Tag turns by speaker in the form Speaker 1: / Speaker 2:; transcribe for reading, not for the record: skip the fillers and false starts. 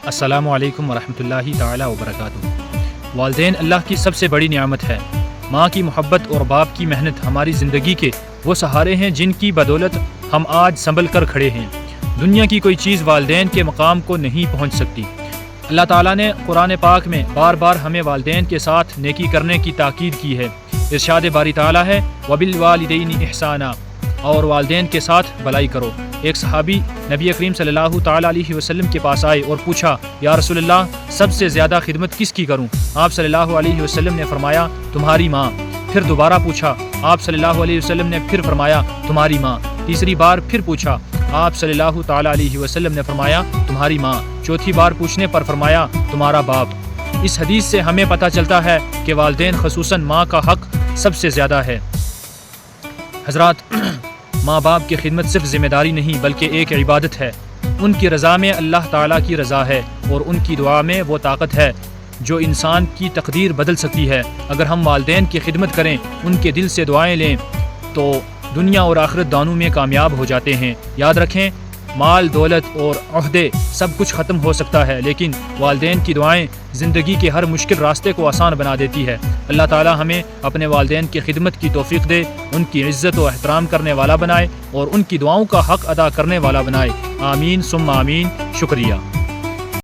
Speaker 1: السلام علیکم ورحمۃ اللہ تعالی وبرکاتہ۔ والدین اللہ کی سب سے بڑی نعمت ہے۔ ماں کی محبت اور باپ کی محنت ہماری زندگی کے وہ سہارے ہیں جن کی بدولت ہم آج سنبھل کر کھڑے ہیں۔ دنیا کی کوئی چیز والدین کے مقام کو نہیں پہنچ سکتی۔ اللہ تعالیٰ نے قرآن پاک میں بار بار ہمیں والدین کے ساتھ نیکی کرنے کی تاکید کی ہے۔ ارشاد باری تعالیٰ ہے وَبِالْوَالِدَيْنِ إِحْسَانًا، اور والدین کے ساتھ بھلائی کرو۔ ایک صحابی نبی کریم صلی اللہ تعالیٰ علیہ وسلم کے پاس آئے اور پوچھا، یا رسول اللہ، سب سے زیادہ خدمت کس کی کروں؟ آپ صلی اللہ علیہ وسلم نے فرمایا، تمہاری ماں۔ پھر دوبارہ پوچھا، آپ صلی اللہ علیہ وسلم نے پھر فرمایا، تمہاری ماں۔ تیسری بار پھر پوچھا، آپ صلی اللہ تعالیٰ علیہ وسلم نے فرمایا، تمہاری ماں۔ چوتھی بار پوچھنے پر فرمایا، تمہارا باپ۔ اس حدیث سے ہمیں پتہ چلتا ہے کہ والدین خصوصاً ماں کا حق سب سے زیادہ ہے۔ حضرات، ماں باپ کی خدمت صرف ذمہ داری نہیں بلکہ ایک عبادت ہے۔ ان کی رضا میں اللہ تعالیٰ کی رضا ہے، اور ان کی دعا میں وہ طاقت ہے جو انسان کی تقدیر بدل سکتی ہے۔ اگر ہم والدین کی خدمت کریں، ان کے دل سے دعائیں لیں، تو دنیا اور آخرت دونوں میں کامیاب ہو جاتے ہیں۔ یاد رکھیں، مال، دولت اور عہدے سب کچھ ختم ہو سکتا ہے، لیکن والدین کی دعائیں زندگی کے ہر مشکل راستے کو آسان بنا دیتی ہے۔ اللہ تعالیٰ ہمیں اپنے والدین کی خدمت کی توفیق دے، ان کی عزت و احترام کرنے والا بنائے، اور ان کی دعاؤں کا حق ادا کرنے والا بنائے۔ آمین ثم آمین۔ شکریہ۔